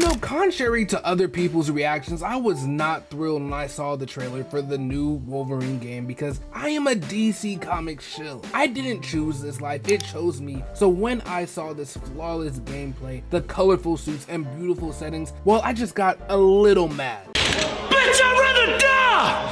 know, contrary to other people's reactions, I was not thrilled when I saw the trailer for the new Wolverine game because I am a DC Comics shill. I didn't choose this life, it chose me. So when I saw this flawless gameplay, the colorful suits and beautiful settings, well, I just got a little mad. Bitch, I'd rather die!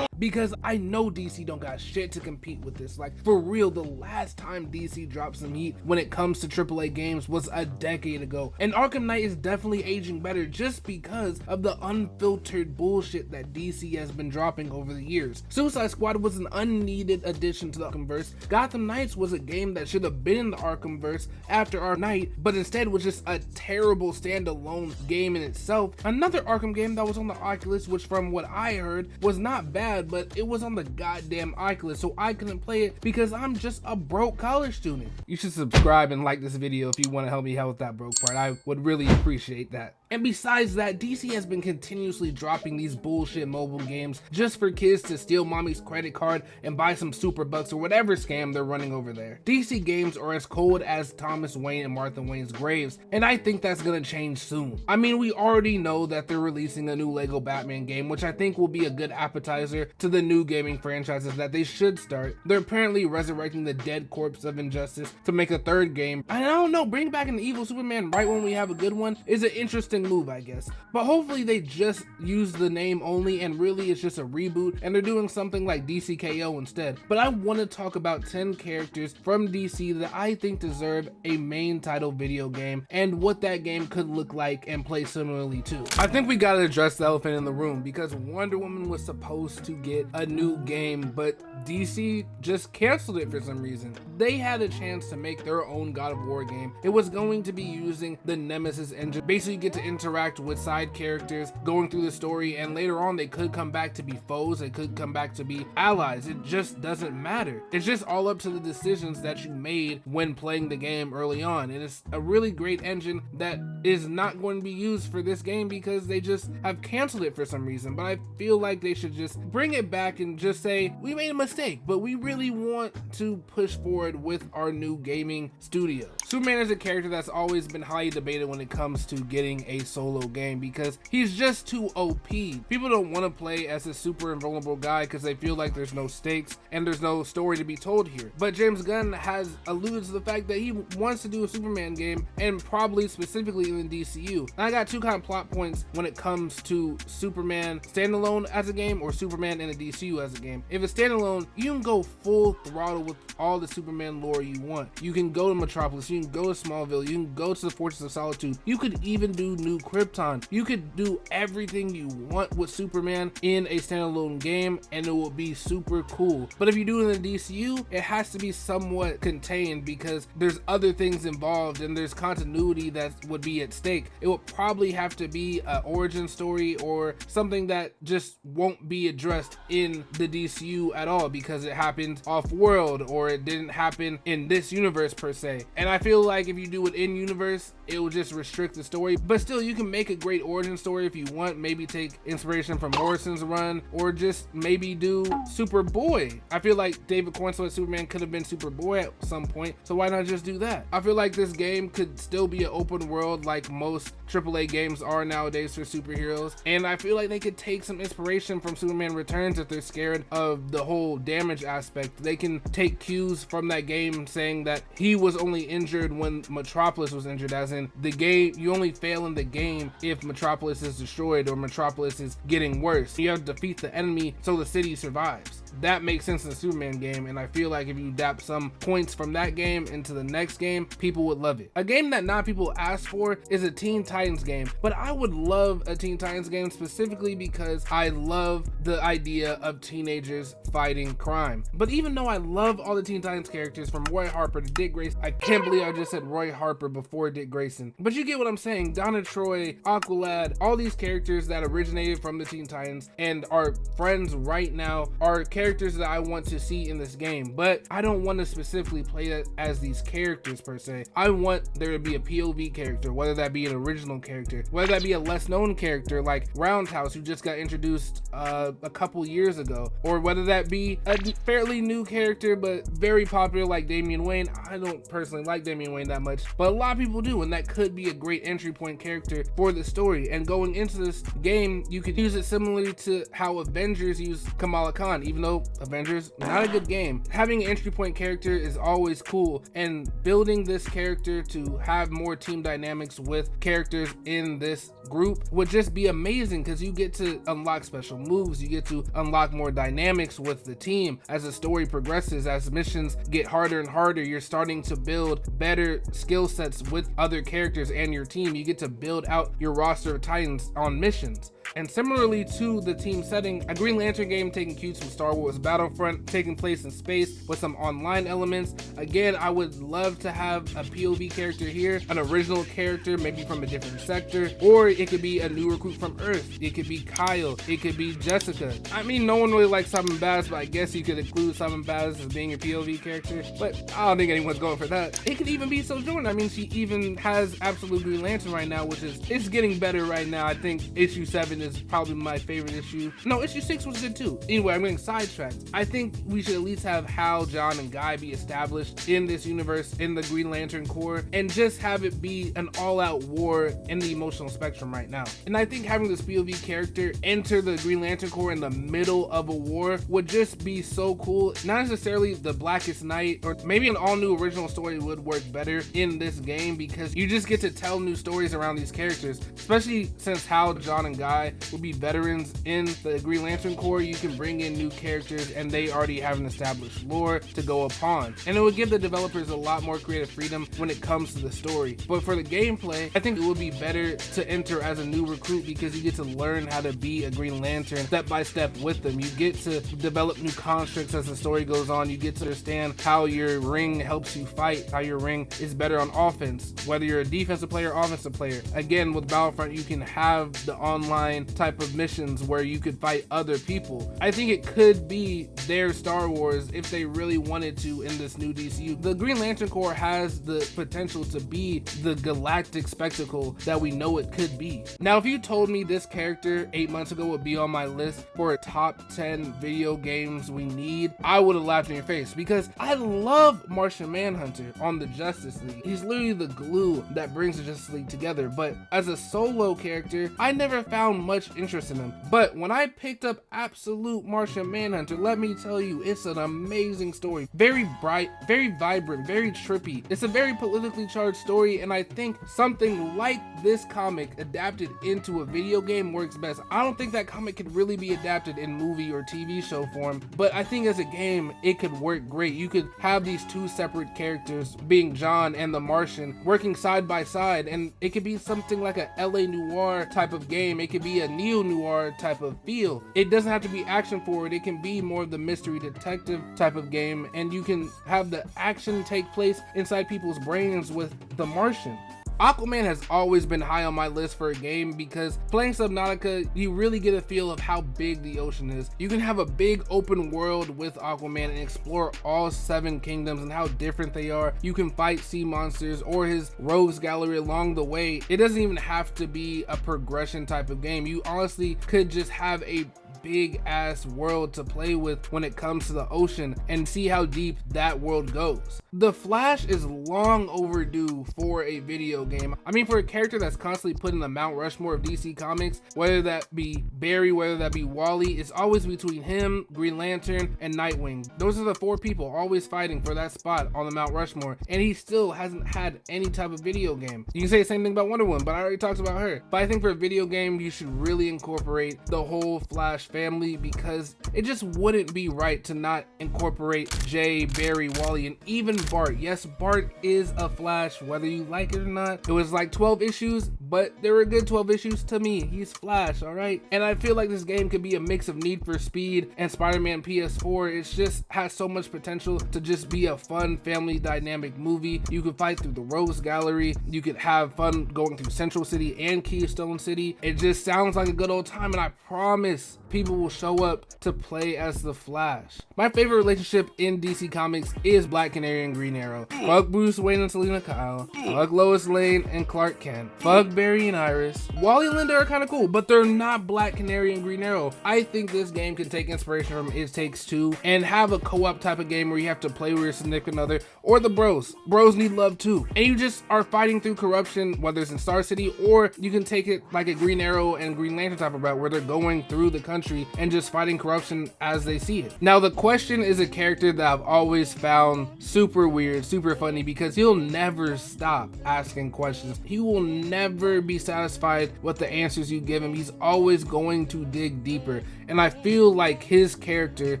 Because I know DC don't got shit to compete with this. Like, for real, the last time DC dropped some heat when it comes to AAA games was a decade ago. And Arkham Knight is definitely aging better just because of the unfiltered bullshit that DC has been dropping over the years. Suicide Squad was an unneeded addition to the Arkhamverse. Gotham Knights was a game that should have been in the Arkhamverse after Arkham Knight, but instead was just a terrible standalone game in itself. Another Arkham game that was on the Oculus, which from what I heard was not bad, but it was on the goddamn Oculus, so I couldn't play it because I'm just a broke college student. You should subscribe and like this video if you want to help me out with that broke part. I would really appreciate that. And besides that, DC has been continuously dropping these bullshit mobile games just for kids to steal mommy's credit card and buy some super bucks or whatever scam they're running over there. DC games are as cold as Thomas Wayne and Martha Wayne's graves, and I think that's gonna change soon. I mean, we already know that they're releasing a new Lego Batman game, which I think will be a good appetizer to the new gaming franchises that they should start. They're apparently resurrecting the dead corpse of Injustice to make a third game. And I don't know, bring back an evil Superman right when we have a good one is an interesting move, I guess. But hopefully they just use the name only and really it's just a reboot and they're doing something like DCKO instead. But I want to talk about 10 characters from DC that I think deserve a main title video game and what that game could look like and play similarly to. I think we gotta address the elephant in the room because Wonder Woman was supposed to get a new game, but DC just canceled it for some reason. They had a chance to make their own God of War game. It was going to be using the Nemesis engine. Basically, you get to interact with side characters going through the story, and later on they could come back to be foes, they could come back to be allies. It just doesn't matter. It's just all up to the decisions that you made when playing the game early on. And it's a really great engine that is not going to be used for this game because they just have canceled it for some reason. But I feel like they should just bring it back and just say, we made a mistake, but we really want to push forward with our new gaming studio. Superman is a character that's always been highly debated when it comes to getting a solo game because he's just too OP. People don't want to play as a super invulnerable guy because they feel like there's no stakes and there's no story to be told here. But James Gunn has alluded to the fact that he wants to do a Superman game and probably specifically in the DCU. And I got two kind of plot points when it comes to Superman standalone as a game or Superman in the DCU as a game. If it's standalone, you can go full throttle with all the Superman lore you want. You can go to Metropolis, you can go to Smallville, you can go to the Fortress of Solitude, you could even do New Krypton. You could do everything you want with Superman in a standalone game and it will be super cool. But if you do it in the DCU, it has to be somewhat contained because there's other things involved and there's continuity that would be at stake. It would probably have to be an origin story or something that just won't be addressed in the DCU at all because it happened off world or it didn't happen in this universe per se. And I feel like if you do it in universe, it will just restrict the story. But still, you can make a great origin story if you want. Maybe take inspiration from Morrison's run or just maybe do Superboy. I feel like David Cornswell's Superman could have been Superboy at some point, so why not just do that? I feel like this game could still be an open world like most AAA games are nowadays for superheroes, and I feel like they could take some inspiration from Superman Returns if they're scared of the whole damage aspect. They can take cues from that game saying that he was only injured when Metropolis was injured, as in the game, you only fail in the game if Metropolis is destroyed or Metropolis is getting worse. You have to defeat the enemy so the city survives. That makes sense in the Superman game, and I feel like if you adapt some points from that game into the next game, people would love it. A game that not people ask for is a Teen Titans game, but I would love a Teen Titans game specifically because I love the idea of teenagers fighting crime. But even though I love all the Teen Titans characters from Roy Harper to Dick Grayson, I can't believe I just said Roy Harper before Dick Grayson, but you get what I'm saying. Donna Troy, Aqualad, all these characters that originated from the Teen Titans and are friends right now are characters characters that I want to see in this game, but I don't want to specifically play as these characters per se. I want there to be a POV character, whether that be an original character, whether that be a less known character like Roundhouse, who just got introduced a couple years ago, or whether that be a fairly new character but very popular like Damian Wayne. I don't personally like Damian Wayne that much, but a lot of people do, and that could be a great entry point character for the story. And going into this game, you could use it similarly to how Avengers use Kamala Khan. Even though Avengers, not a good game, having an entry point character is always cool, and building this character to have more team dynamics with characters in this group would just be amazing, because you get to unlock special moves, you get to unlock more dynamics with the team as the story progresses. As missions get harder and harder, you're starting to build better skill sets with other characters and your team. You get to build out your roster of Titans on missions. And similarly to the team setting, a Green Lantern game taking cues from Star Wars Battlefront, taking place in space with some online elements. Again, I would love to have a POV character here, an original character, maybe from a different sector, or it could be a new recruit from Earth. It could be Kyle, it could be Jessica. I mean, no one really likes Simon Baz, but I guess you could include Simon Baz as being a POV character, but I don't think anyone's going for that. It could even be Sojourner. I mean, she even has Absolute Green Lantern right now, which is, it's getting better right now. I think issue 7 is probably my favorite issue. No, issue 6 was good too. Anyway, I'm getting sidetracked. I think we should at least have Hal, John, and Guy be established in this universe, in the Green Lantern Corps, and just have it be an all-out war in the emotional spectrum right now. And I think having this POV character enter the Green Lantern Corps in the middle of a war would just be so cool. Not necessarily the Blackest Night, or maybe an all-new original story would work better in this game, because you just get to tell new stories around these characters, especially since Hal, John, and Guy will be veterans in the Green Lantern Corps. You can bring in new characters and they already have an established lore to go upon, and it would give the developers a lot more creative freedom when it comes to the story. But for the gameplay, I think it would be better to enter as a new recruit, because you get to learn how to be a Green Lantern step by step with them. You get to develop new constructs as the story goes on. You get to understand how your ring helps you fight, how your ring is better on offense, whether you're a defensive player or offensive player. Again, with Battlefront, you can have the online type of missions where you could fight other people. I think it could be their Star Wars if they really wanted to in this new DCU. The Green Lantern Corps has the potential to be the galactic spectacle that we know it could be. Now, if you told me this character 8 months ago would be on my list for a top 10 video games we need, I would have laughed in your face, because I love Martian Manhunter on the Justice League. He's literally the glue that brings the Justice League together, but as a solo character, I never found much interest in him. But when I picked up Absolute Martian Manhunter, let me tell you, it's an amazing story. Very bright, very vibrant, very trippy. It's a very politically charged story, and I think something like this comic adapted into a video game works best. I don't think that comic could really be adapted in movie or TV show form, but I think as a game, it could work great. You could have these two separate characters, being John and the Martian, working side by side, and it could be something like a LA Noire type of game. It could be a neo-noir type of feel. It doesn't have to be action forward. It can be more of the mystery detective type of game, and you can have the action take place inside people's brains with the Martian. Aquaman has always been high on my list for a game, because playing Subnautica, you really get a feel of how big the ocean is. You can have a big open world with Aquaman and explore all 7 kingdoms and how different they are. You can fight sea monsters or his rogues gallery along the way. It doesn't even have to be a progression type of game. You honestly could just have a big ass world to play with when it comes to the ocean and see how deep that world goes. The Flash is long overdue for a video game. I mean, for a character that's constantly put in the Mount Rushmore of DC Comics, whether that be Barry, whether that be Wally, it's always between him, Green Lantern, and Nightwing. Those are the 4 people always fighting for that spot on the Mount Rushmore, and he still hasn't had any type of video game. You can say the same thing about Wonder Woman, but I already talked about her. But I think for a video game, you should really incorporate the whole Flash family, because it just wouldn't be right to not incorporate Jay, Barry, Wally, and even Bart. Yes, Bart is a Flash, whether you like it or not. It was like 12 issues. but they were good 12 issues to me. He's Flash, all right? And I feel like this game could be a mix of Need for Speed and Spider-Man PS4. It just has so much potential to just be a fun family dynamic movie. You could fight through the Rose Gallery. You could have fun going through Central City and Keystone City. It just sounds like a good old time, and I promise people will show up to play as the Flash. My favorite relationship in DC Comics is Black Canary and Green Arrow. Fuck Bruce Wayne and Selina Kyle. Fuck Lois Lane and Clark Kent. Fuck Barry and Iris. Wally and Linda are kind of cool, but they're not Black Canary and Green Arrow. I think this game can take inspiration from It Takes Two and have a co-op type of game where you have to play with your significant other or the bros. Bros need love too. And you just are fighting through corruption, whether it's in Star City, or you can take it like a Green Arrow and Green Lantern type of route where they're going through the country and just fighting corruption as they see it. Now, the Question is a character that I've always found super weird, super funny, because he'll never stop asking questions. He will never be satisfied with the answers you give him. He's always going to dig deeper. And I feel like his character,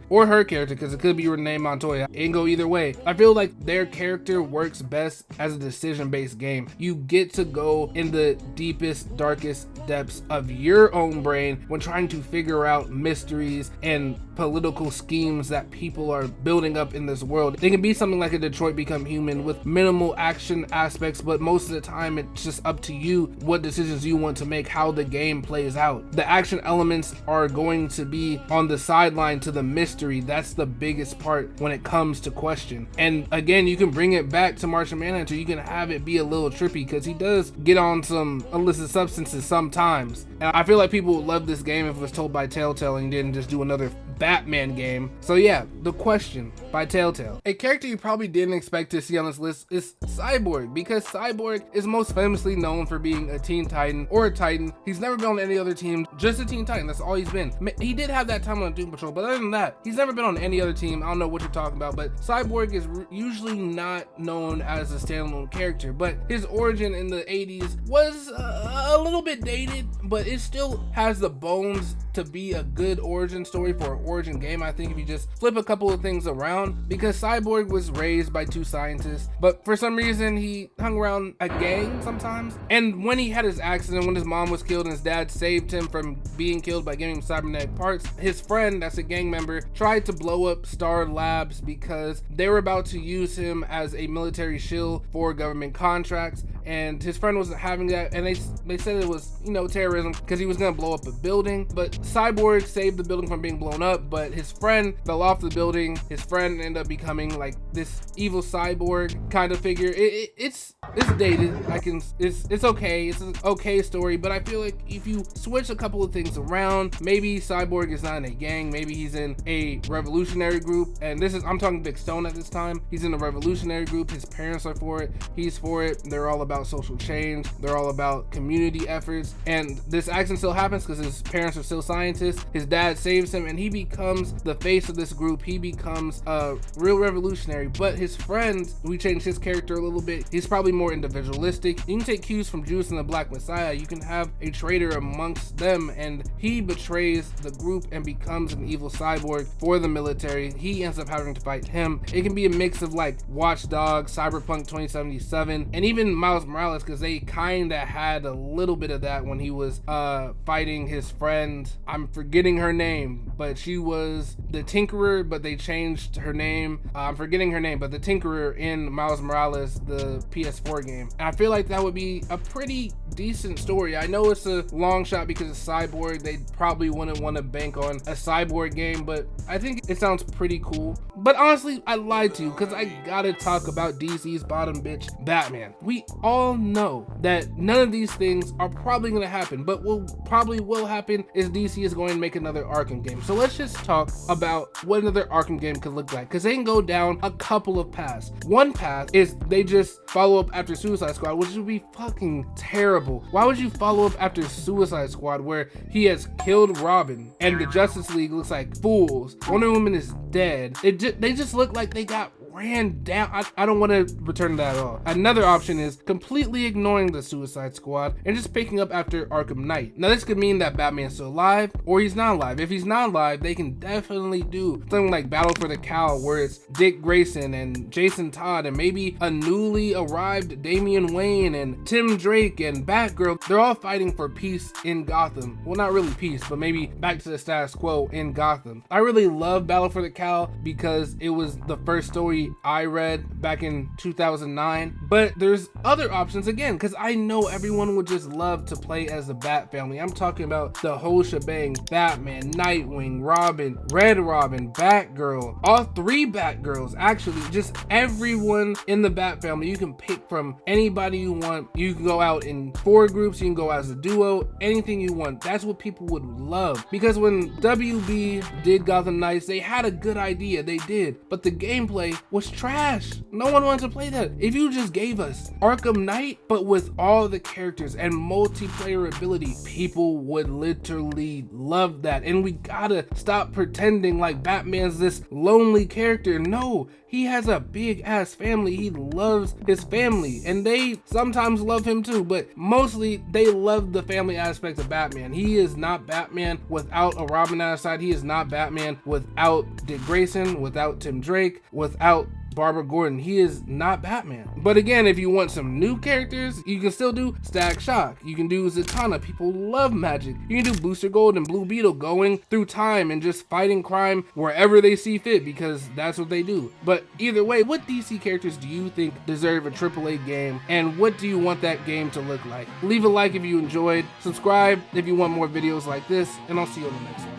or her character, because it could be Renee Montoya, it can go either way. I feel like their character works best as a decision-based game. You get to go in the deepest, darkest depths of your own brain when trying to figure out mysteries and political schemes that people are building up in this world. They can be something like a Detroit Become Human with minimal action aspects, but most of the time it's just up to you what decisions you want to make, how the game plays out. The action elements are going to be on the sideline to the mystery. That's the biggest part when it comes to Question. And again, you can bring it back to Martian Manhunter. You can have it be a little trippy because he does get on some illicit substances sometimes. And I feel like people would love this game if it was told by Telltale and didn't just do another Batman game. So yeah, The Question by Telltale. A character you probably didn't expect to see on this list is Cyborg, because Cyborg is most famously known for being a Teen Titan or a Titan. He's never been on any other team, just a Teen Titan. That's all he's been. He did have that time on Doom Patrol, but other than that, he's never been on any other team. I don't know what you're talking about, but Cyborg is usually not known as a standalone character, but his origin in the 80s was a little bit dated, but it still has the bones to be a good origin story for an origin game. I think if you just flip a couple of things around, because Cyborg was raised by two scientists, but for some reason he hung around a gang sometimes. And when he had his accident, when his mom was killed and his dad saved him from being killed by giving him cybernetic parts, his friend, that's a gang member, tried to blow up Star Labs because they were about to use him as a military shield for government contracts, and his friend wasn't having that, and they said it was, you know, terrorism because he was gonna blow up a building. But Cyborg saved the building from being blown up, but his friend fell off the building. His friend ended up becoming like this evil cyborg kind of figure. It's dated. It's okay. It's an okay story, but I feel like if you switch a couple of things around, maybe Cyborg is not in a gang, maybe he's in a revolutionary group, and I'm talking Big Stone at this time. He's in a revolutionary group. His parents are for it. He's for it. They're all about social change. They're all about community efforts, and this accident still happens because his parents are still scientists. His dad saves him, and he becomes the face of this group. He becomes a real revolutionary, but his friend, we changed his character a little bit. He's probably more individualistic. You can take cues from Judas and the Black Messiah. You can have a traitor amongst them, and he betrays the group and becomes an evil cyborg for the military. He ends up having to fight him. It can be a mix of like Watch Dogs, Cyberpunk 2077, and even Miles Morales, because they kind of had a little bit of that when he was fighting his friend. I'm forgetting her name, but she was the Tinkerer, but they changed her name. I'm forgetting her name, but the Tinkerer in Miles Morales, the PS4 game. And I feel like that would be a pretty decent story. I know it's a long shot because it's Cyborg. They probably wouldn't want to bank on a Cyborg game, but I think it sounds pretty cool. But honestly, I lied to you because I gotta talk about DC's bottom bitch, Batman. We all know that none of these things are probably gonna happen, but what probably will happen is DC is going to make another Arkham game. So let's just talk about what another Arkham game could look like, because they can go down a couple of paths. One path is they just follow up after Suicide Squad, which would be fucking terrible. Why would you follow up after Suicide Squad where he has killed Robin and the Justice League looks like fools? Wonder Woman is dead. They just look like they got ran down. I don't want to return to that at all. Another option is completely ignoring the Suicide Squad and just picking up after Arkham Knight. Now this could mean that Batman's still alive or he's not alive. If he's not alive, they can definitely do something like Battle for the Cowl, where it's Dick Grayson and Jason Todd and maybe a newly arrived Damian Wayne and Tim Drake and Batgirl. They're all fighting for peace in Gotham. Well, not really peace, but maybe back to the status quo in Gotham. I really love Battle for the Cowl because it was the first story I read back in 2009, but there's other options again, because I know everyone would just love to play as the Bat family. I'm talking about the whole shebang: Batman, Nightwing, Robin, Red Robin, Batgirl, all three Batgirls, actually, just everyone in the Bat family. You can pick from anybody you want. You can go out in 4 groups, you can go as a duo, anything you want. That's what people would love, because when WB did Gotham Knights, they had a good idea, they did, but the gameplay was trash. No one wanted to play that. If you just gave us Arkham Knight, but with all the characters and multiplayer ability, people would literally love that. And we gotta stop pretending like Batman's this lonely character. No, he has a big ass family. He loves his family, and they sometimes love him too, but mostly they love the family aspect of Batman. He is not Batman without a Robin on his side. He is not Batman without Dick Grayson, without Tim Drake, without Barbara Gordon. He is not Batman. But again, if you want some new characters, you can still do Static Shock. You can do Zatanna. People love magic. You can do Booster Gold and Blue Beetle going through time and just fighting crime wherever they see fit, because that's what they do. But either way, what DC characters do you think deserve a AAA game, and what do you want that game to look like? Leave a like if you enjoyed, subscribe if you want more videos like this, and I'll see you on the next one.